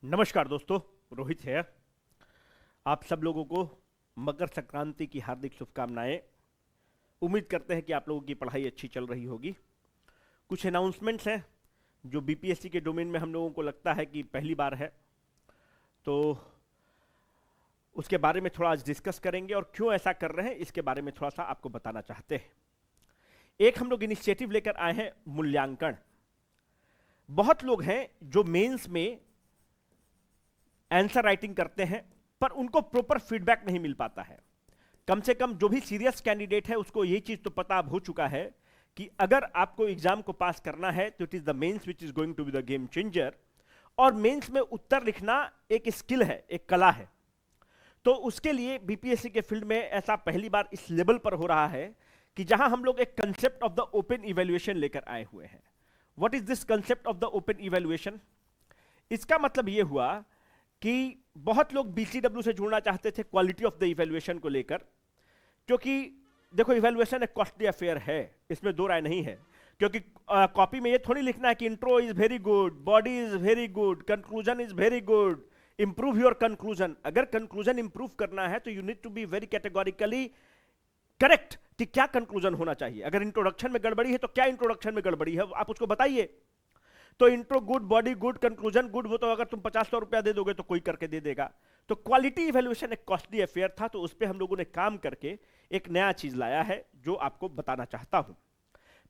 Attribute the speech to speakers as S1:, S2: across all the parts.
S1: नमस्कार दोस्तों, रोहित है। आप सब लोगों को मकर संक्रांति की हार्दिक शुभकामनाएं। उम्मीद करते हैं कि आप लोगों की पढ़ाई अच्छी चल रही होगी। कुछ अनाउंसमेंट्स हैं जो बीपीएससी के डोमेन में हम लोगों को लगता है कि पहली बार है, तो उसके बारे में थोड़ा आज डिस्कस करेंगे और क्यों ऐसा कर रहे हैं इसके बारे में थोड़ा सा आपको बताना चाहते हैं। एक हम लोग इनिशिएटिव लेकर आए हैं मूल्यांकन। बहुत लोग हैं जो मेंस में आंसर राइटिंग करते हैं पर उनको प्रॉपर फीडबैक नहीं मिल पाता है। कम से कम जो भी सीरियस कैंडिडेट है उसको ये चीज तो पता अब हो चुका है कि अगर आपको एग्जाम को पास करना है तो it is the mains which is going to be the game changer. और मेंस में उत्तर लिखना एक स्किल है, एक कला है। तो उसके लिए बीपीएससी के फील्ड में ऐसा पहली बार इस लेवल पर हो रहा है कि जहां हम लोग एक concept of the open evaluation लेकर आए हुए हैं। What is this concept of the open evaluation? इसका मतलब यह हुआ कि बहुत लोग बीसीडब्ल्यू से जुड़ना चाहते थे क्वालिटी ऑफ द इवैल्यूएशन को लेकर, क्योंकि देखो इवैल्यूएशन एक कॉस्टली अफेयर है, इसमें दो राय नहीं है। क्योंकि कॉपी में ये थोड़ी लिखना है कि intro is very good, body is very good, conclusion is very good, improve your conclusion. अगर कंक्लूजन इंप्रूव करना है तो you need to be very categorically correct कि क्या कंक्लूजन होना चाहिए। अगर इंट्रोडक्शन में गड़बड़ी है तो क्या इंट्रोडक्शन में गड़बड़ी है आप उसको बताइए। तो intro good, body good, conclusion good, वो तो अगर तुम 50-100 रुपया दे दोगे तो कोई करके दे देगा। तो क्वालिटी इवैल्यूएशन एक कॉस्टली अफेयर था, तो उस पर हम लोगों ने काम करके एक नया चीज लाया है जो आपको बताना चाहता हूं।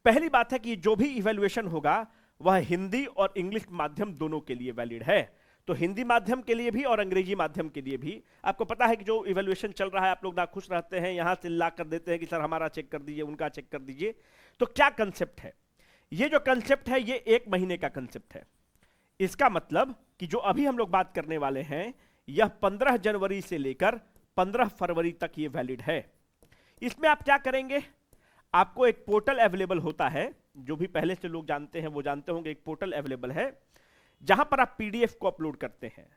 S1: पहली बात है कि जो भी इवैल्यूएशन होगा वह हिंदी और इंग्लिश माध्यम दोनों के लिए वैलिड है। तो हिंदी माध्यम के लिए भी और अंग्रेजी माध्यम के लिए भी। आपको पता है कि जो इवैल्यूएशन चल रहा है आप लोग नाखुश रहते हैं, यहां से ला कर देते हैं कि सर हमारा चेक कर दीजिए, उनका चेक कर दीजिए। तो क्या कंसेप्ट है? ये जो कंसेप्ट है ये 1 महीने का कंसेप्ट है। इसका मतलब कि जो अभी हम लोग बात करने वाले हैं यह 15 जनवरी से लेकर 15 फरवरी तक ये वैलिड है। इसमें आप क्या करेंगे? आपको एक पोर्टल अवेलेबल होता है, जो भी पहले से लोग जानते हैं वो जानते होंगे, एक पोर्टल अवेलेबल है जहां पर आप पीडीएफ को अपलोड करते हैं।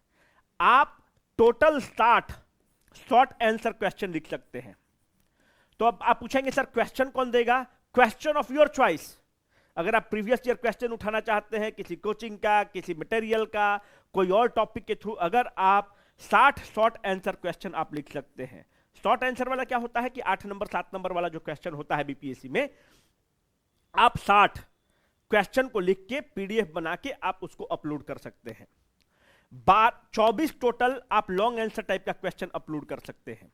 S1: आप टोटल 60 शॉर्ट आंसर क्वेश्चन लिख सकते हैं। तो अब आप पूछेंगे सर क्वेश्चन कौन देगा? Question of your choice. अगर आप प्रीवियस ईयर क्वेश्चन उठाना चाहते हैं किसी कोचिंग का, किसी मटेरियल का, कोई और टॉपिक के थ्रू, अगर आप 60 शॉर्ट आंसर क्वेश्चन आप लिख सकते हैं। शॉर्ट आंसर वाला क्या होता है कि 8 नंबर 7 नंबर वाला जो क्वेश्चन होता है बीपीएससी में, आप 60 क्वेश्चन को लिख के पीडीएफ बना के आप उसको अपलोड कर सकते हैं। 24 टोटल आप लॉन्ग आंसर टाइप का क्वेश्चन अपलोड कर सकते हैं।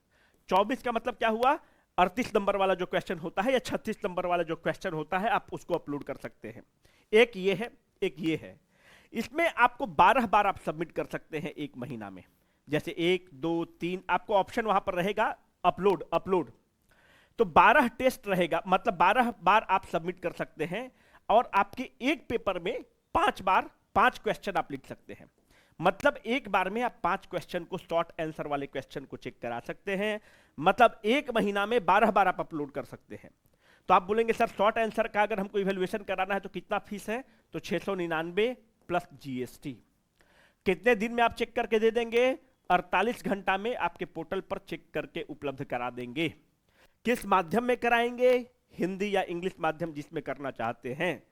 S1: 24 का मतलब क्या हुआ? 38 नंबर वाला जो क्वेश्चन होता है या 36 नंबर वाला जो क्वेश्चन होता है आप उसको अपलोड कर सकते हैं। एक ये है, एक ये है। इसमें आपको 12 बार आप सबमिट कर सकते हैं 1 महीना में। जैसे 1, 2, 3 आपको ऑप्शन वहां पर रहेगा अपलोड अपलोड। तो 12 टेस्ट रहेगा, मतलब 12 बार आप सबमिट कर सकते हैं और आपके एक पेपर में 5 बार 5 क्वेश्चन आप लिख सकते हैं। मतलब एक बार में आप 5 क्वेश्चन को, शॉर्ट आंसर वाले क्वेश्चन को चेक करा सकते हैं। मतलब 1 महीना में 12 बार आप अपलोड कर सकते हैं। तो आप बोलेंगे सर शॉर्ट आंसर का अगर हमको इवैल्यूएशन कराना है तो कितना फीस है? तो 699 प्लस जीएसटी। कितने दिन में आप चेक करके दे देंगे? 48 घंटा में आपके पोर्टल पर चेक करके उपलब्ध करा देंगे। किस माध्यम में कराएंगे? हिंदी या इंग्लिश माध्यम जिसमें करना चाहते हैं।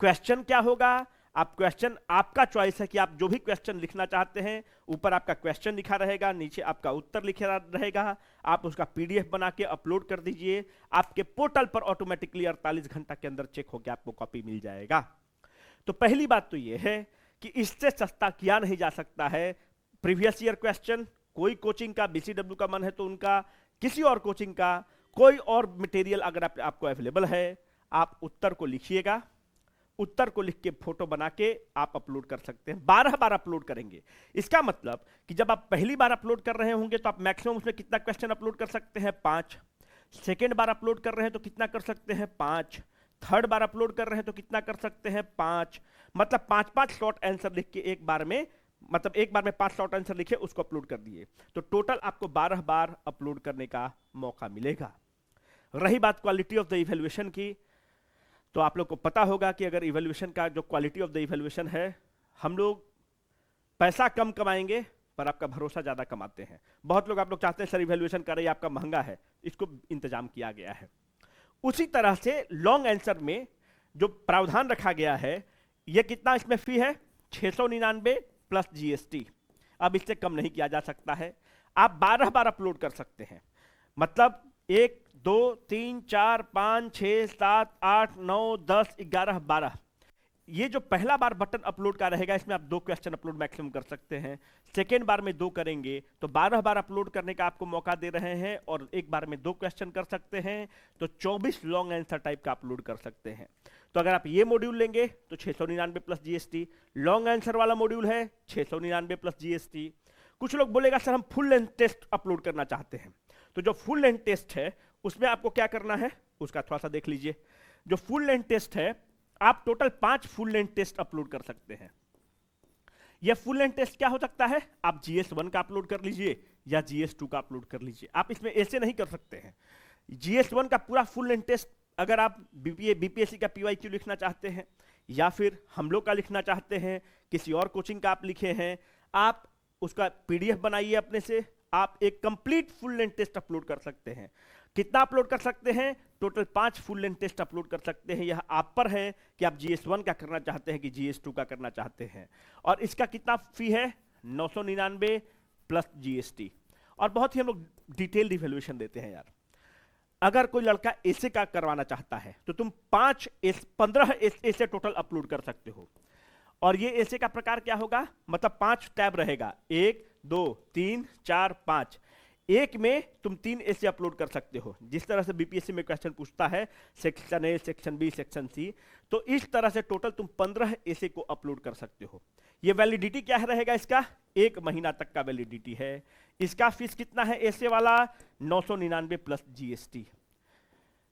S1: क्वेश्चन क्या होगा? आप क्वेश्चन, आपका चॉइस है कि आप जो भी क्वेश्चन लिखना चाहते हैं, ऊपर आपका क्वेश्चन लिखा रहेगा, नीचे आपका उत्तर लिखा रहेगा। आप उसका पीडीएफ बना के अपलोड कर दीजिए, आपके पोर्टल पर ऑटोमेटिकली 48 घंटा के अंदर चेक होकर आपको कॉपी मिल जाएगा। तो पहली बात तो यह है कि इससे सस्ता किया नहीं जा सकता है। प्रीवियस ईयर क्वेश्चन, कोई कोचिंग का, बीसीडब्ल्यू का मन है तो उनका, किसी और कोचिंग का, कोई और मटेरियल अगर आपको अवेलेबल है, आप उत्तर को लिखिएगा। उत्तर को लिख के फोटो बना के आप अपलोड कर सकते हैं। 12 बार अपलोड करेंगे। इसका मतलब कि जब आप पहली बार अपलोड कर रहे होंगे तो आप मैक्सिमम उसमें कितना क्वेश्चन अपलोड कर सकते हैं? 5। सेकेंड बार अपलोड कर रहे हैं तो कितना कर सकते हैं? 5। थर्ड बार अपलोड कर रहे हैं तो कितना कर सकते हैं? 5। मतलब 5-5 शॉर्ट आंसर लिख के एक बार में, मतलब एक बार में 5 शॉर्ट आंसर लिखे उसको अपलोड कर दिए, तो टोटल आपको 12 बार अपलोड करने का मौका मिलेगा। रही बात क्वालिटी ऑफ द इवैल्यूएशन की, तो आप लोग को पता होगा कि अगर इवैल्यूएशन का जो क्वालिटी ऑफ द इवैल्यूएशन है, हम लोग पैसा कम कमाएंगे पर आपका भरोसा ज्यादा कमाते हैं। बहुत लोग आप लोग चाहते हैं सर इवैल्यूएशन कर रही है आपका महंगा है, इसको इंतजाम किया गया है। उसी तरह से लॉन्ग आंसर में जो प्रावधान रखा गया है, ये कितना इसमें फी है? 699 प्लस जीएसटी। अब इससे कम नहीं किया जा सकता है। आप 12 बार अपलोड कर सकते हैं, मतलब 1 2 3 4 5 6 7 8 9 10 11 12, ये जो पहला बार बटन अपलोड का रहेगा इसमें आप 2 क्वेश्चन अपलोड मैक्सिमम कर सकते हैं। सेकेंड बार में 2 करेंगे तो 12 बार अपलोड करने का आपको मौका दे रहे हैं, और एक बार में 2 क्वेश्चन कर सकते हैं, तो 24 लॉन्ग आंसर टाइप का अपलोड कर सकते हैं। तो अगर आप ये मॉड्यूल लेंगे तो 699 प्लस जीएसटी, लॉन्ग आंसर वाला मॉड्यूल है 699 प्लस जीएसटी। कुछ लोग बोलेगा सर हम फुल लेंथ टेस्ट अपलोड करना चाहते हैं, तो जो फुल लेंथ टेस्ट है उसमें आपको क्या करना है उसका थोड़ा सा देख लीजिए। जो फुल लेंथ टेस्ट है आप total 5 full length test upload कर सकते हैं। यह फुल लेंथ टेस्ट क्या हो सकता है, आप GS1 का अपलोड कर लीजिए या GS2 का अपलोड कर लीजिए, आप इसमें ऐसे नहीं कर सकते हैं। GS1 का पूरा फुल लेंथ टेस्ट अगर आप BPSC का PYQ लिखना चाहते हैं या फिर हम लोग का लिखना चाहते हैं, किसी और कोचिंग का आप लिखे हैं, आप उसका PDF बनाइए अपने से, आप एक complete full length test upload कर सकते हैं। कितना अपलोड कर सकते हैं, total 5 full length test upload कर सकते हैं। यह आप पर है कि आप GS1 का करना चाहते हैं कि GS2 का करना चाहते हैं। और इसका कितना फी है, 999 प्लस GST। और बहुत ही हम लोग डिटेल्ड इवैल्यूएशन देते हैं यार। अगर कोई लड़का ऐसे का करवाना चाहता है तो तुम 15 ऐसे टोटल अपलोड कर सकते हो। और ये ऐसे का प्रकार क्या होगा, मतलब 5 टैब रहेगा, 1 2 3 4 5, एक में तुम 3 ऐसे अपलोड कर सकते हो। जिस तरह से BPSC में क्वेश्चन पूछता है section A, section B, section C, तो इस तरह से टोटल तुम 15 ऐसे को अपलोड कर सकते हो। ये वैलिडिटी क्या है रहेगा इसका, 1 महीना तक का वैलिडिटी है। इसका फीस कितना है ऐसे वाला, 999 प्लस GST।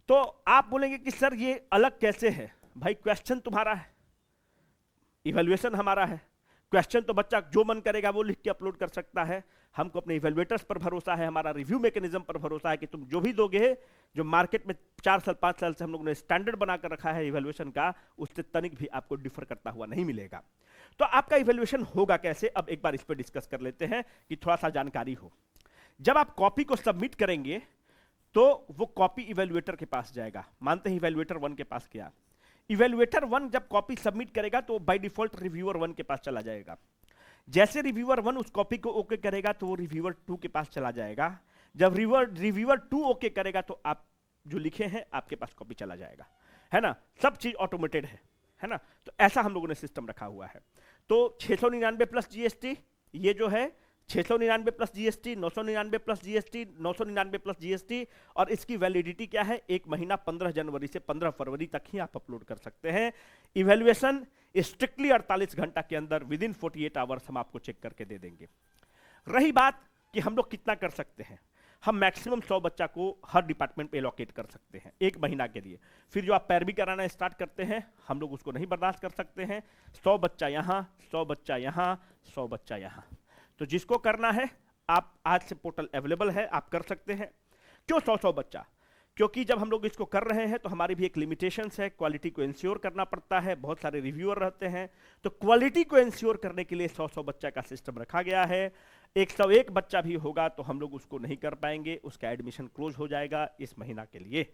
S1: तो आप बोलेंगे कि सर ये अलग कैसे है, भाई क्वेश्चन तुम्हारा है, इवैल्यूएशन हमारा है। क्वेश्चन तो बच्चा जो मन करेगा वो लिख के अपलोड कर सकता है। हमको अपने इवैल्यूएटर्स पर भरोसा है, हमारा रिव्यू मैकेनिज्म पर भरोसा है कि तुम जो भी दोगे, जो मार्केट में 4 साल 5 साल से हम लोगों ने स्टैंडर्ड बनाकर रखा है इवैल्यूएशन का, उससे तनिक भी आपको डिफर करता हुआ नहीं मिलेगा। तो आपका इवैल्यूएशन होगा कैसे, अब एक बार इस पर डिस्कस कर लेते हैं कि थोड़ा सा जानकारी हो। जब आप कॉपी को सबमिट करेंगे तो वो कॉपी इवैल्यूएटर के पास जाएगा। मानते हैं इवैल्यूएटर 1 के पास गया, इवैल्यूएटर 1 जब कॉपी सबमिट करेगा तो बाय डिफॉल्ट रिव्यूअर 1 के पास चला जाएगा। जैसे रिव्यूअर 1 उस कॉपी को ओके करेगा तो वो रिव्यूअर 2 के पास चला जाएगा। जब रिव्यूअर 2 ओके करेगा तो आप जो लिखे हैं आपके पास कॉपी चला जाएगा, है ना। सब चीज ऑटोमेटेड है ना। तो ऐसा हम लोगों ने सिस्टम रखा हुआ है। तो 699 प्लस GST, ये जो है 699 plus GST, 999 plus GST, 999 plus GST, और इसकी वैलिडिटी क्या है, 1 महीना 15 जनवरी से 15 फरवरी तक ही आप अपलोड कर सकते हैं। इवैल्यूएशन स्ट्रिक्टली 48 घंटा के अंदर विद इन 48 आवर्स हम आपको चेक करके दे देंगे। रही बात कि हम लोग कितना कर सकते हैं, हम मैक्सिमम 100 बच्चा को हर डिपार्टमेंट पे एलोकेट कर सकते हैं 1 महीना के लिए। फिर जो आप पैरवी कराना स्टार्ट करते हैं हम लोग उसको नहीं बर्दाश्त कर सकते हैं। 100 बच्चा यहाँ, 100 बच्चा यहाँ, 100 बच्चा यहाँ। तो जिसको करना है आप आज से पोर्टल अवेलेबल है, आप कर सकते हैं। क्यों 100 बच्चा, क्योंकि जब हम लोग इसको कर रहे हैं तो हमारी भी एक लिमिटेशंस है, क्वालिटी को इंश्योर करना पड़ता है, बहुत सारे रिव्यूअर रहते हैं, तो क्वालिटी को इंश्योर करने के लिए 100 बच्चा का सिस्टम रखा गया है। 101 बच्चा भी होगा तो हम लोग उसको नहीं कर पाएंगे, उसका एडमिशन क्लोज हो जाएगा इस महीना के लिए।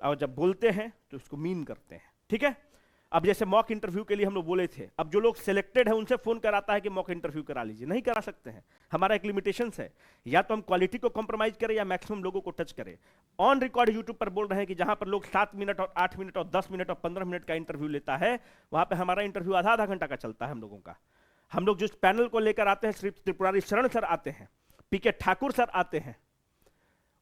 S1: और जब बोलते हैं तो उसको मीन करते हैं, ठीक है। अब जैसे मॉक इंटरव्यू के लिए हम लोग बोले थे, अब जो लोग सिलेक्टेड है उनसे फोन कराता है कि मॉक इंटरव्यू करा लीजिए, नहीं करा सकते हैं, हमारा एक लिमिटेशंस है। या तो हम क्वालिटी को कॉम्प्रोमाइज करें या मैक्सिमम लोगों को टच करें। ऑन रिकॉर्ड यूट्यूब पर बोल रहे हैं कि जहां पर लोग 7 मिनट और 8 मिनट और 10 मिनट और 15 मिनट का इंटरव्यू लेता है, वहां पर हमारा इंटरव्यू आधा घंटा का चलता है हम लोगों का। हम लोग जिस पैनल को लेकर आते हैं, श्री त्रिपुरारी शरण सर आते हैं, PK ठाकुर सर आते हैं,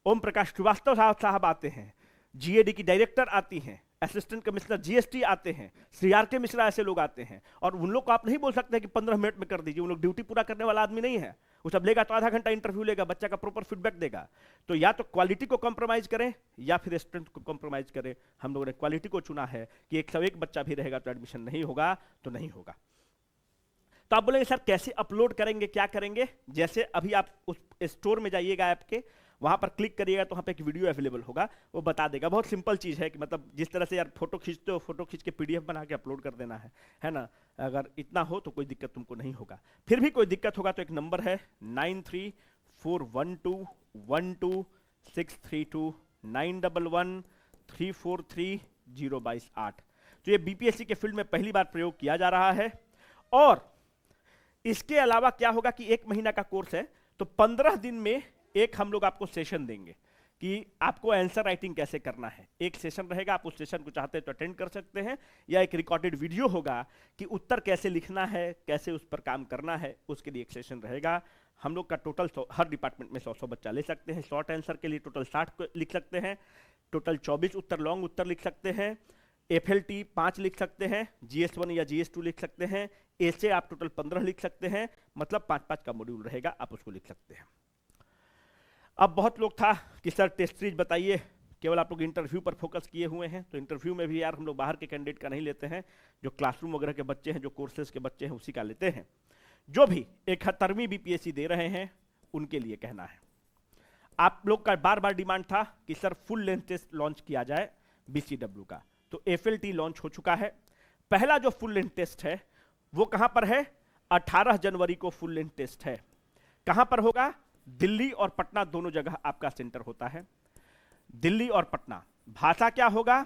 S1: ओम प्रकाश श्रीवास्तव साहब आते हैं, GAD की डायरेक्टर आती हैं, असिस्टेंट कमिश्नर GST आते हैं, श्री RK मिश्रा, ऐसे लोग आते हैं। और उन लोग को आप नहीं बोल सकते कि 15 मिनट में कर दीजिए, उन लोग ड्यूटी पूरा करने वाला आदमी नहीं है। वो सब लेगा तो आधा घंटा इंटरव्यू लेगा, बच्चा का प्रॉपर फीडबैक देगा। तो या तो क्वालिटी को कॉम्प्रोमाइज करें या फिर स्ट्रेंथ को कॉम्प्रोमाइज करें। हम लोगों ने क्वालिटी को चुना है कि 101 बच्चा भी रहेगा तो एडमिशन नहीं होगा तो नहीं होगा। तो आप बोलेंगे सर कैसे अपलोड करेंगे, क्या करेंगे। जैसे अभी आप उस स्टोर में जाइएगा ऐप के, वहां पर क्लिक करिएगा तो वहां पे एक वीडियो अवेलेबल होगा, वो बता देगा। बहुत सिंपल चीज है कि मतलब जिस तरह से यार फोटो खींचते हो, फोटो खींच के PDF बना के अपलोड कर देना है ना। अगर इतना हो तो कोई दिक्कत तुमको नहीं होगा। फिर भी कोई दिक्कत होगा तो एक नंबर है 9341212632 9113433028। तो ये BPSC के फील्ड में पहली बार प्रयोग किया जा रहा है। और इसके अलावा क्या होगा कि 1 महीना का कोर्स है, तो 15 दिन में एक हम लोग आपको सेशन देंगे कि आपको आंसर राइटिंग कैसे करना है। एक सेशन रहेगा, आप उस सेशन को चाहते हैं तो अटेंड कर सकते हैं, या एक रिकॉर्डेड वीडियो होगा कि उत्तर कैसे लिखना है, कैसे उस पर काम करना है, उसके लिए एक सेशन रहेगा। हम लोग का टोटल हर डिपार्टमेंट में 100 बच्चा ले सकते हैं। शॉर्ट आंसर के लिए टोटल 60 लिख सकते हैं, टोटल 24 उत्तर लॉन्ग उत्तर लिख सकते हैं, FLT 5 लिख सकते हैं, GS1 या GS2 लिख सकते हैं, ऐसे आप टोटल 15 लिख सकते हैं, मतलब 5-5 का मॉड्यूल रहेगा, आप उसको लिख सकते हैं। अब बहुत लोग था कि सर टेस्ट सीरीज बताइए, केवल आप लोग इंटरव्यू पर फोकस किए हुए हैं, तो इंटरव्यू में भी यार हम लोग बाहर के कैंडिडेट का नहीं लेते हैं, जो क्लासरूम वगैरह के बच्चे हैं, जो कोर्सेज के बच्चे हैं, उसी का लेते हैं। जो भी 71वीं BPSC दे रहे हैं उनके लिए कहना है, आप लोग का बार बार डिमांड था कि sir full length test launch किया जाए BCW का, तो FLT लॉन्च हो चुका है। पहला जो फुल लेंथ टेस्ट है वो कहां पर है? 18 जनवरी को फुल लेंथ टेस्ट है। कहां पर होगा? दिल्ली और पटना दोनों जगह आपका सेंटर होता है। दिल्ली और पटना। भाषा क्या होगा?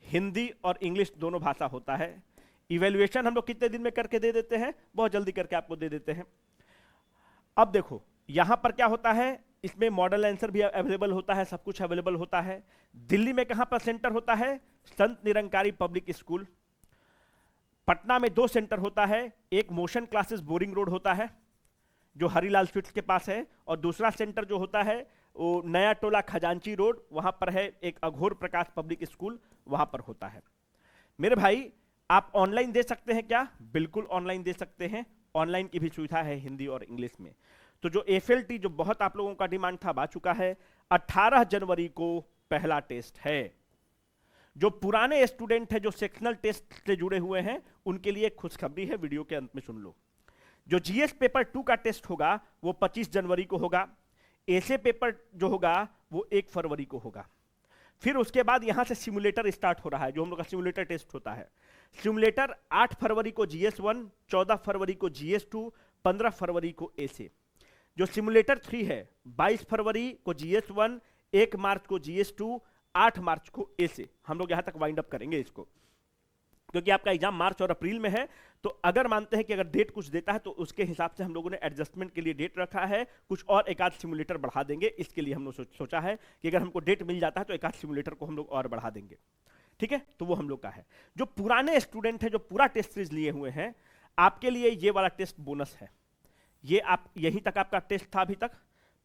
S1: हिंदी और इंग्लिश दोनों भाषा होता है। इवैल्यूएशन हम लोग कितने दिन में करके दे देते हैं? बहुत जल्दी करके आपको दे देते हैं। अब देखो यहां पर क्या होता है, इसमें मॉडल आंसर भी अवेलेबल होता है, सब कुछ अवेलेबल होता है। दिल्ली में कहां पर सेंटर होता है? Sant Nirankari public school. पटना में 2 सेंटर होता है, एक मोशन क्लासेस बोरिंग रोड होता है जो हरीलाल स्वीट्स के पास है, और दूसरा सेंटर जो होता है वो नया टोला खजांची रोड, वहां पर है एक अघोर प्रकाश पब्लिक स्कूल, वहां पर होता है। मेरे भाई आप ऑनलाइन दे सकते हैं क्या? बिल्कुल ऑनलाइन दे सकते हैं, ऑनलाइन की भी सुविधा है हिंदी और इंग्लिश में। तो जो FLT जो बहुत आप लोगों का डिमांड था आ चुका है। 18 जनवरी को पहला टेस्ट है। जो पुराने स्टूडेंट हैं जो सेक्शनल टेस्ट से जुड़े हुए हैं उनके लिए खुशखबरी है, वीडियो के अंत में सुन लो। जो GS पेपर 2 का टेस्ट होगा वो 25 जनवरी को होगा। ऐसे पेपर जो होगा वो 1 फरवरी को होगा। फिर उसके बाद यहां से सिमुलेटर स्टार्ट हो रहा है, जो हम लोग का सिमुलेटर टेस्ट होता है। सिमुलेटर 8 फरवरी को GS1, 14 फरवरी को GS2, 15 फरवरी को ऐसे। जो सिमुलेटर 3 है 22 फरवरी को GS1, 1 मार्च को GS2, 8 मार्च को ऐसे। हम लोग यहां तक वाइंड अप करेंगे इसको, क्योंकि आपका एग्जाम मार्च और अप्रैल में है। तो अगर मानते हैं कि अगर डेट कुछ देता है तो उसके हिसाब से हम लोगों ने एडजस्टमेंट के लिए डेट रखा है, कुछ और एक आध सिमुलेटर बढ़ा देंगे। इसके लिए हम लोग सोचा है कि अगर हमको डेट मिल जाता है तो एक आध सिमुलेटर को हम लोग और बढ़ा देंगे, ठीक है। तो वो हम लोग का है। जो पुराने स्टूडेंट है जो पूरा टेस्ट सीरीज लिए हुए हैं, आपके लिए ये वाला टेस्ट बोनस है। ये आप यहीं तक आपका टेस्ट था अभी तक,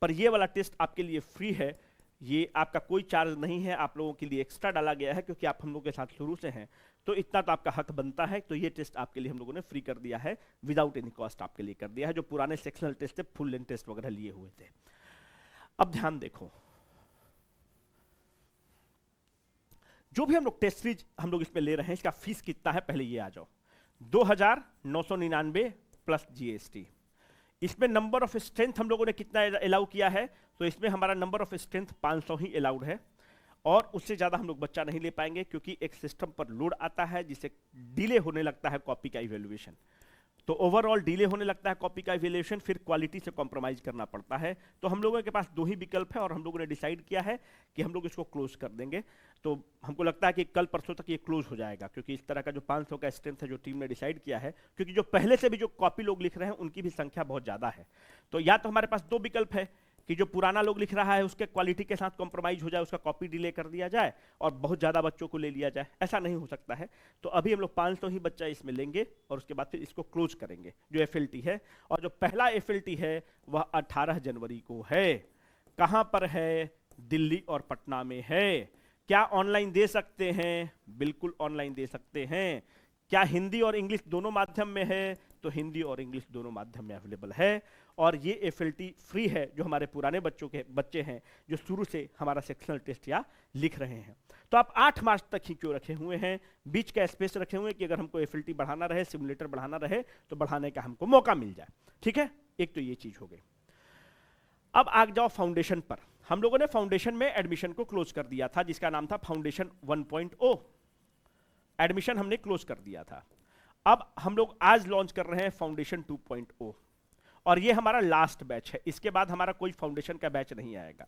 S1: पर ये वाला टेस्ट आपके लिए फ्री है। ये आपका कोई चार्ज नहीं है, आप लोगों के लिए एक्स्ट्रा डाला गया है क्योंकि आप हम लोग के साथ शुरू से हैं, तो इतना तो आपका हक बनता है। तो ये टेस्ट आपके लिए हम लोगों ने फ्री कर दिया है, विदाउट एनी कॉस्ट आपके लिए कर दिया है। जो पुराने सेक्शनल टेस्ट थे, फुल लेंथ टेस्ट वगैरह लिए हुए थे। अब ध्यान देखो, जो भी हम लोग टेस्ट सीरीज हम लोग इसमें ले रहे हैं, इसका फीस कितना है पहले ये आ जाओ। 2999 प्लस GST। इसमें नंबर ऑफ स्ट्रेंथ हम लोगों ने कितना अलाउ किया है? तो इसमें हमारा number of strength 500 he allowed है, और उससे ज्यादा हम लोग बच्चा नहीं ले पाएंगे, क्योंकि एक सिस्टम पर लोड आता है जिससे डिले होने लगता है कॉपी का इवैल्यूएशन। तो ओवरऑल डिले होने लगता है कॉपी का इवैल्यूएशन, फिर क्वालिटी से कॉम्प्रोमाइज करना पड़ता है। तो हम लोगों के पास 2 ही विकल्प है, और हम लोगों ने डिसाइड किया है कि हम लोग इसको क्लोज कर देंगे। तो हमको लगता है कि कल परसों तक ये क्लोज हो जाएगा, क्योंकि इस तरह का जो 500 का स्ट्रेंथ है जो टीम ने डिसाइड किया है, क्योंकि जो पहले से भी जो कॉपी लोग लिख रहे हैं उनकी भी संख्या बहुत ज्यादा है। तो या तो हमारे पास 2 विकल्प है कि जो पुराना लोग लिख रहा है उसके क्वालिटी के साथ कॉम्प्रोमाइज हो जाए, उसका कॉपी डिले कर दिया जाए और बहुत ज्यादा बच्चों को ले लिया जाए। ऐसा नहीं हो सकता है। तो अभी हम लोग 500 ही बच्चा इसमें लेंगे, और उसके बाद फिर इसको क्लोज करेंगे जो FLT है। और जो पहला FLT है वह 18 जनवरी को है। कहां पर है? दिल्ली और पटना में है। क्या ऑनलाइन दे सकते हैं? बिल्कुल ऑनलाइन दे सकते हैं। क्या हिंदी और इंग्लिश दोनों माध्यम में है? तो हिंदी और इंग्लिश दोनों माध्यम में अवेलेबल है। और ये FLT फ्री है, जो हमारे पुराने बच्चे हैं जो शुरू से हमारा सेक्शनल टेस्ट या लिख रहे हैं। तो आप 8 मार्च तक ही क्यों रखे हुए हैं? बीच का स्पेस रखे हुए हैं कि अगर हमको FLT बढ़ाना रहे, सिमुलेटर बढ़ाना रहे, तो बढ़ाने का हमको मौका मिल जाए, ठीक है। एक तो ये चीज हो गई। अब आ जाओ फाउंडेशन पर। हम लोगों ने फाउंडेशन में एडमिशन को क्लोज कर दिया था, जिसका नाम था फाउंडेशन 1.0। एडमिशन हमने क्लोज कर दिया था। अब हम लोग आज लॉन्च कर रहे हैं फाउंडेशन 2.0, और ये हमारा लास्ट बैच है। इसके बाद हमारा कोई फाउंडेशन का बैच नहीं आएगा।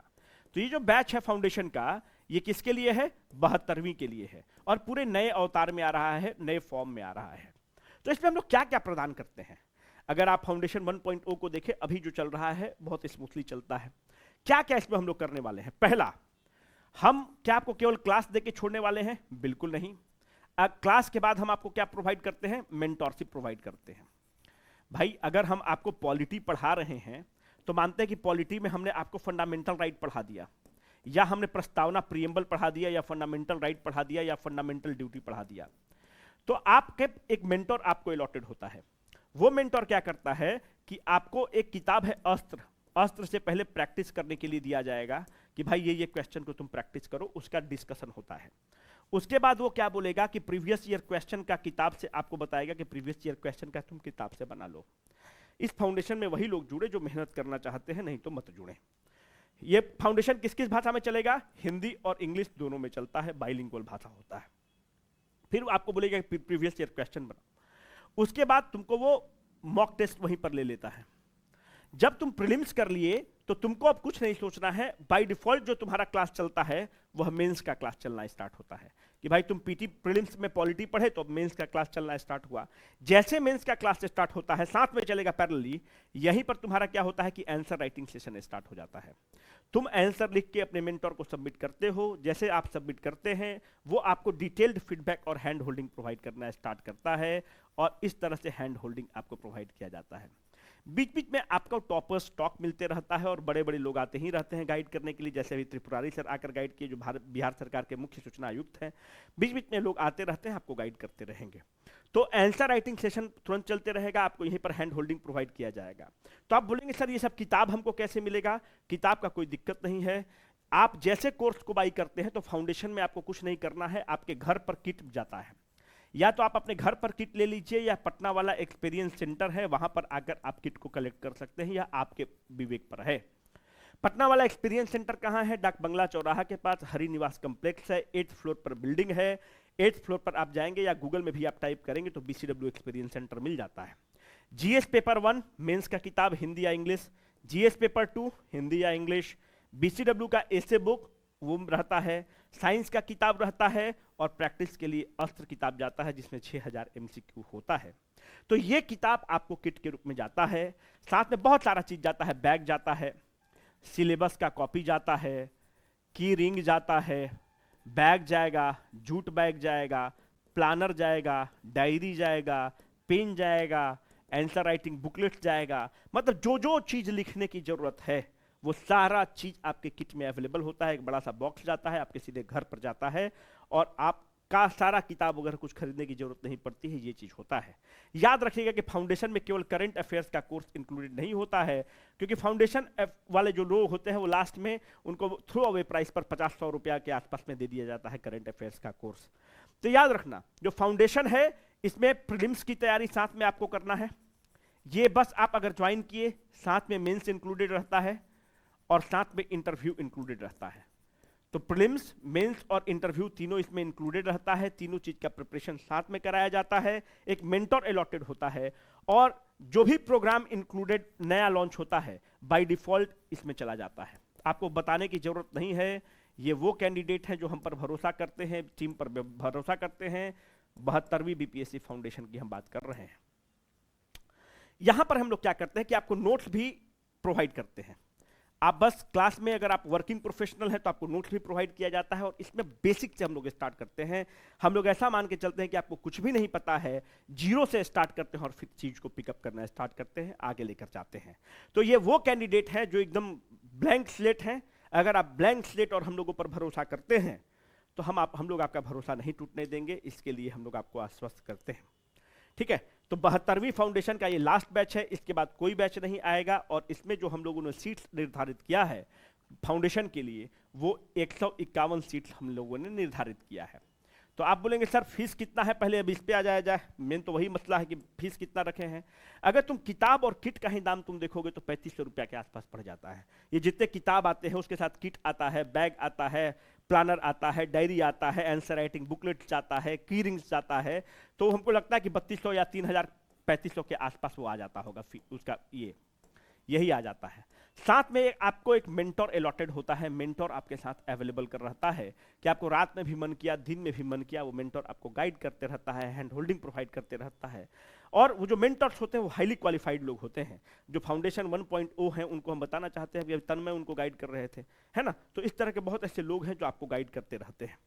S1: तो ये जो बैच है फाउंडेशन का, ये किसके लिए है? 72वीं के लिए है, और पूरे नए अवतार में आ रहा है, नए फॉर्म में आ रहा है। तो इसमें हम लोग क्या क्या प्रदान करते हैं? अगर आप फाउंडेशन 1.0 को देखें, अभी जो चल रहा है बहुत स्मूथली चलता है। क्या क्या इसमें हम लोग करने वाले हैं? पहला, हम क्या आपको केवल क्लास देके छोड़ने वाले हैं? बिल्कुल नहीं। क्लास के बाद हम आपको क्या प्रोवाइड करते हैं? मेंटोरशिप प्रोवाइड करते हैं। भाई अगर हम आपको पॉलिटी पढ़ा रहे हैं तो मानते हैं कि पॉलिटी में हमने आपको फंडामेंटल राइट पढ़ा दिया, या हमने प्रस्तावना प्रियम्बल पढ़ा दिया, या फंडामेंटल राइट पढ़ा दिया, या फंडामेंटल ड्यूटी पढ़ा दिया, तो आपके एक मेंटोर आपको अलॉटेड होता है। वो मेंटोर क्या करता है कि आपको एक किताब है अस्त्र, अस्त्र से पहले प्रैक्टिस करने के लिए दिया जाएगा कि भाई ये क्वेश्चन को तुम प्रैक्टिस करो, उसका डिस्कशन होता है। उसके बाद वो क्या बोलेगा कि प्रीवियस ईयर क्वेश्चन का किताब से आपको बताएगा कि प्रीवियस ईयर क्वेश्चन का तुम किताब से बना लो। इस फाउंडेशन में वही लोग जुड़े जो मेहनत करना चाहते हैं, नहीं तो मत जुड़े। ये फाउंडेशन किस किस भाषा में चलेगा? हिंदी और इंग्लिश दोनों में चलता है, बाइलिंगुअल भाषा होता है। फिर आपको बोलेगा प्रीवियस ईयर क्वेश्चन बनाओ। उसके बाद तुमको वो मॉक टेस्ट वहीं पर ले लेता है। जब तुम प्रीलिम्स कर लिए तो तुमको अब कुछ नहीं सोचना है, बाय डिफॉल्ट जो तुम्हारा क्लास चलता है वह मेंस का क्लास चलना स्टार्ट होता है। कि भाई तुम पीटी प्रीलिम्स में पॉलिटी पढ़े तो मेंस का क्लास चलना स्टार्ट हुआ। जैसे मेंस का क्लास स्टार्ट होता है, साथ में चलेगा पैरेलली, यहीं पर तुम्हारा क्या होता है कि आंसर राइटिंग सेशन स्टार्ट हो जाता है। तुम आंसर लिख के अपने मेंटर को सबमिट करते हो। जैसे आप सबमिट करते हैं वो आपको डिटेल्ड फीडबैक और हैंड होल्डिंग प्रोवाइड करना स्टार्ट करता है, और इस तरह से हैंड होल्डिंग आपको प्रोवाइड किया जाता है। बीच बीच में आपको टॉपर्स स्टॉक मिलते रहता है, और बड़े बड़े लोग आते ही रहते हैं गाइड करने के लिए। जैसे अभी त्रिपुरारी सर आकर गाइड किए, जो बिहार सरकार के मुख्य सूचना आयुक्त हैं। बीच बीच में लोग आते रहते हैं, आपको गाइड करते रहेंगे। तो आंसर राइटिंग सेशन तुरंत चलते रहेगा, आपको यहीं पर हैंड होल्डिंग प्रोवाइड किया जाएगा। तो आप बोलेंगे सर ये सब किताब हमको कैसे मिलेगा? किताब का कोई दिक्कत नहीं है। आप जैसे कोर्स को बाई करते हैं तो फाउंडेशन में आपको कुछ नहीं करना है, आपके घर पर किट जाता है। या तो आप अपने घर पर किट ले लीजिए, या पटना वाला एक्सपीरियंस सेंटर है वहां पर आकर आप किट को कलेक्ट कर सकते हैं, या आपके विवेक पर है। पटना वाला एक्सपीरियंस सेंटर कहां है? डाक बंगला चौराहा के पास हरि निवास कॉम्प्लेक्स है, 8th फ्लोर पर बिल्डिंग है। 8th फ्लोर पर आप जाएंगे, या गूगल में भी आप टाइप करेंगे तो BCW एक्सपीरियंस सेंटर मिल जाता है। GS पेपर 1 मेंस का किताब हिंदी या इंग्लिश, GS पेपर 2 हिंदी या इंग्लिश, BCW का एसे बुक वो रहता है, साइंस का किताब रहता है, और प्रैक्टिस के लिए अस्त्र किताब जाता है जिसमें 6000 MCQ होता है। तो ये किताब आपको किट के रूप में जाता है। साथ में बहुत सारा चीज जाता है, बैग जाता है, सिलेबस का कॉपी जाता है, की रिंग जाता है, बैग जाएगा, जूट बैग जाएगा, प्लानर जाएगा, डायरी जाएगा, पेन जाएगा, आंसर राइटिंग बुकलेट जाएगा। मतलब जो जो चीज लिखने की जरूरत है वो सारा चीज आपके किट में अवेलेबल होता है। एक बड़ा सा बॉक्स जाता है, आपके सीधे घर पर जाता है, और आपका सारा किताब वगैरह कुछ खरीदने की जरूरत नहीं पड़ती है। ये चीज होता है। याद रखिएगा कि फाउंडेशन में केवल करंट अफेयर्स का कोर्स इंक्लूडेड नहीं होता है, क्योंकि फाउंडेशन वाले जो लोग होते हैं वो लास्ट में उनको थ्रू अवे प्राइस पर 50-100 रुपया के आसपास में दे दिया जाता है करंट अफेयर्स का कोर्स। तो याद रखना, जो फाउंडेशन है इसमें प्रीलिम्स की तैयारी साथ में आपको करना है। ये बस आप अगर ज्वाइन किए, साथ में मेंस इंक्लूडेड रहता है, और साथ में इंटरव्यू इंक्लूडेड रहता है। तो प्रीलिम्स, मेंस और इंटरव्यू तीनों इसमें इंक्लूडेड रहता है। तीनों चीज का प्रिपरेशन साथ में कराया जाता है। एक मेंटर अलॉटेड होता है, और जो भी प्रोग्राम इंक्लूडेड नया लॉन्च होता है बाय डिफॉल्ट इसमें चला जाता है। आपको बताने की जरूरत नहीं है। ये वो कैंडिडेट हैं जो हम पर भरोसा करते हैं, टीम पर भरोसा करते हैं। 72वीं BPSC फाउंडेशन की हम बात कर रहे हैं। यहां पर हम लोग क्या करते हैं कि आपको नोट्स भी प्रोवाइड करते हैं। आप बस क्लास में अगर आप वर्किंग प्रोफेशनल है तो आपको नोट्स भी प्रोवाइड किया जाता है, और इसमें बेसिक से हम लोग स्टार्ट करते हैं। हम लोग ऐसा मान के चलते हैं कि आपको कुछ भी नहीं पता है, जीरो से स्टार्ट करते हैं और फिर चीज को पिकअप करना स्टार्ट करते हैं, आगे लेकर जाते हैं। तो ये वो कैंडिडेट है जो एकदम ब्लैंक स्लेट है। अगर आप ब्लैंक स्लेट और हम लोगों पर भरोसा करते हैं तो हम लोग आपका भरोसा नहीं टूटने देंगे। इसके लिए हम लोग आपको आश्वस्त करते हैं। ठीक है, तो 72वीं फाउंडेशन का ये लास्ट बैच है। इसके बाद कोई बैच नहीं आएगा, और इसमें जो हम लोगों ने सीट्स निर्धारित किया है फाउंडेशन के लिए वो 151 सीट्स हम लोगों ने निर्धारित किया है। तो आप बोलेंगे सर फीस कितना है? पहले अब इस पे आ जाया जाए। मेन तो वही मसला है कि फीस कितना रखे हैं। अगर तुम किताब और किट का ही दाम तुम देखोगे तो 3500 रुपया के आसपास पड़ जाता है। ये जितने किताब आते हैं उसके साथ किट आता है, बैग आता है, प्लानर आता है, डायरी आता है, आंसर राइटिंग बुकलेट आता है, की रिंग्स आता है। तो हमको लगता है कि 3200 या 3500 के आसपास वो आ जाता होगा उसका, यही आ जाता है। साथ में आपको एक मेंटर अलॉटेड होता है। मेंटर आपके साथ अवेलेबल कर रहता है कि आपको रात में भी मन किया, दिन में भी मन किया, वो मेंटर आपको गाइड करते रहता है, हैंड होल्डिंग प्रोवाइड करते रहता है। और वो जो मेंटर्स होते हैं वो हाईली क्वालिफाइड लोग होते हैं। जो फाउंडेशन 1.0 हैं उनको हम बताना चाहते हैं कि तन्मय उनको गाइड कर रहे थे, है ना। तो इस तरह के बहुत ऐसे लोग हैं जो आपको गाइड करते रहते हैं।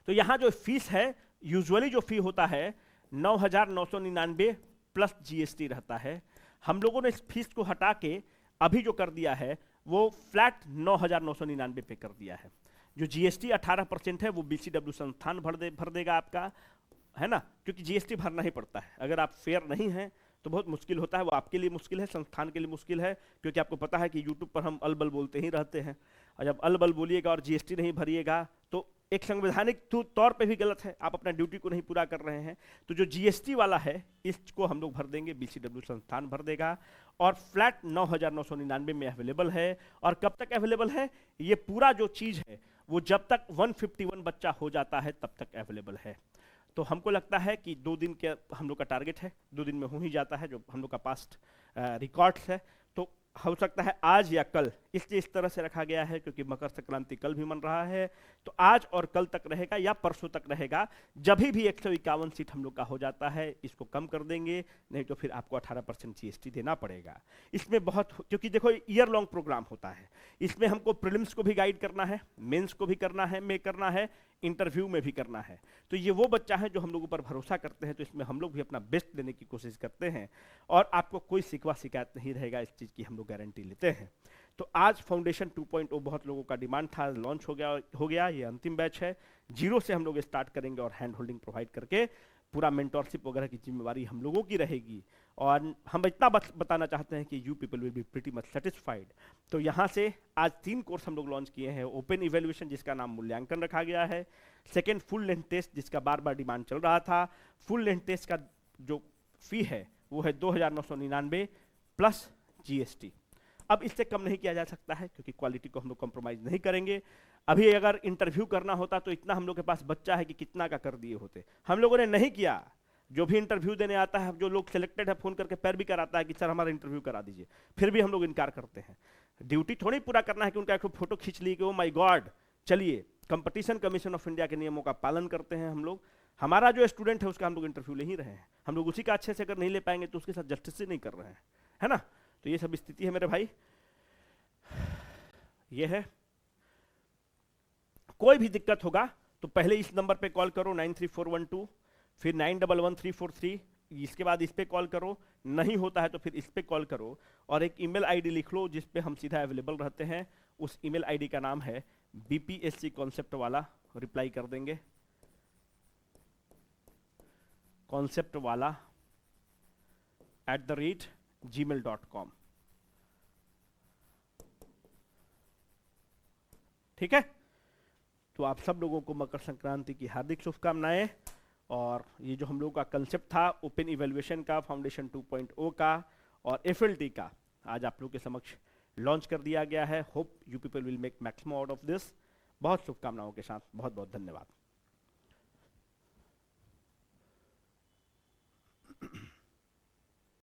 S1: तो यहाँ जो फीस है, यूजुअली जो फी होता है 9,999 प्लस जीएसटी रहता है। हम लोगों ने इस फीस को हटा के अभी जो कर दिया है वो फ्लैट 9,999 पे कर दिया है। जो जीएसटी 18% है वो बीसीडब्ल्यू संस्थान भर देगा आपका, है ना, क्योंकि जीएसटी भरना ही पड़ता है। अगर आप फेयर नहीं हैं तो बहुत मुश्किल होता है, वो आपके लिए मुश्किल है, संस्थान के लिए मुश्किल है, क्योंकि आपको पता है कि यूट्यूब पर हम अलबल बोलते ही रहते हैं, और जब अलबल बोलिएगा और जीएसटी नहीं भरिएगा तो एक संवैधानिक तौर पे भी गलत है, आप अपना ड्यूटी को नहीं पूरा कर रहे हैं। तो जो जीएसटी वाला है इसको हम लोग भर देंगे, बीसीडब्ल्यू संस्थान भर देगा, और फ्लैट 9,999 में अवेलेबल है। और कब तक अवेलेबल है? ये पूरा जो चीज है वो जब तक 151 बच्चा हो जाता है तब तक अवेलेबल है। तो हमको लगता है कि 2 दिन के हम लोग का टारगेट है, 2 दिन में हो ही जाता है जो हम लोग का पास्ट रिकॉर्ड्स है। तो हो सकता है आज या कल, इसलिए इस तरह से रखा गया है क्योंकि मकर संक्रांति कल भी मन रहा है, तो आज और कल तक रहेगा या परसों तक रहेगा। जब भी 151 सीट हम लोग का हो जाता है इसको कम कर देंगे, नहीं तो फिर आपको 18% जीएसटी देना पड़ेगा। इसमें बहुत, क्योंकि देखो ईयर लॉन्ग प्रोग्राम होता है, इसमें हमको प्रीलिम्स को भी गाइड करना है, मेंस को भी करना है, इंटरव्यू में भी करना है। तो ये वो बच्चा है जो हम लोगों पर भरोसा करते हैं, तो इसमें हम लोग भी अपना बेस्ट देने की कोशिश करते हैं और आपको कोई शिकवा शिकायत नहीं रहेगा, इस चीज़ की हम लोग गारंटी लेते हैं। तो आज फाउंडेशन 2.0 बहुत लोगों का डिमांड था, लॉन्च हो गया। ये अंतिम बैच है, 0 से हम लोग स्टार्ट करेंगे और हैंड होल्डिंग प्रोवाइड करके पूरा मेंटोरशिप वगैरह की जिम्मेवारी हम लोगों की रहेगी। और हम इतना बताना चाहते हैं कि you people will be pretty much satisfied. तो यहाँ से आज 3 कोर्स हम लोग लॉन्च किए हैं। ओपन इवेल्युएशन जिसका नाम मूल्यांकन रखा गया है, सेकेंड फुल लेंथ टेस्ट जिसका बार बार डिमांड चल रहा था। फुल लेंथ टेस्ट का जो फी है वो है 2,999 प्लस जीएसटी। अब इससे कम नहीं किया जा सकता है क्योंकि क्वालिटी को हम लोग कॉम्प्रोमाइज नहीं करेंगे। अभी अगर इंटरव्यू करना होता तो इतना हम लोग के पास बच्चा है कि कितना का कर दिए होते, हम लोगों ने नहीं किया। जो भी इंटरव्यू देने आता है, जो लोग सिलेक्टेड है, फोन करके पैर भी कराता है कि सर हमारा इंटरव्यू करा दीजिए, फिर भी हम लोग इनकार करते हैं। ड्यूटी थोड़ी पूरा करना है कि उनका एक फोटो खींच ली कि ओ माय गॉड। चलिए, कंपटीशन कमीशन ऑफ इंडिया के नियमों का पालन करते हैं हम लोग। हमारा जो स्टूडेंट है उसका हम लोग इंटरव्यू ले ही रहे हैं, हम लोग उसी का अच्छे से अगर नहीं ले पाएंगे तो उसके साथ जस्टिस ही नहीं कर रहे हैं, है ना। तो ये सब स्थिति है मेरे भाई, ये है। कोई भी दिक्कत होगा तो पहले इस नंबर पे कॉल करो 93412, फिर 911343, इसके बाद इस पे कॉल करो। नहीं होता है तो फिर इस पे कॉल करो और एक ईमेल आईडी लिख लो जिस पे हम सीधा अवेलेबल रहते हैं। उस ईमेल आईडी का नाम है बीपीएससी कॉन्सेप्ट वाला, रिप्लाई कर देंगे कॉन्सेप्ट वाला @gmail.com। ठीक है, तो आप सब लोगों को मकर संक्रांति की हार्दिक शुभकामनाएं। और ये जो हम लोगों का कंसेप्ट था ओपन इवैल्यूएशन का, फाउंडेशन 2.0 का और एफएलटी का, आज आप लोगों के समक्ष लॉन्च कर दिया गया है। Hope you people will make maximum out of this. बहुत शुभकामनाओं के साथ बहुत बहुत धन्यवाद।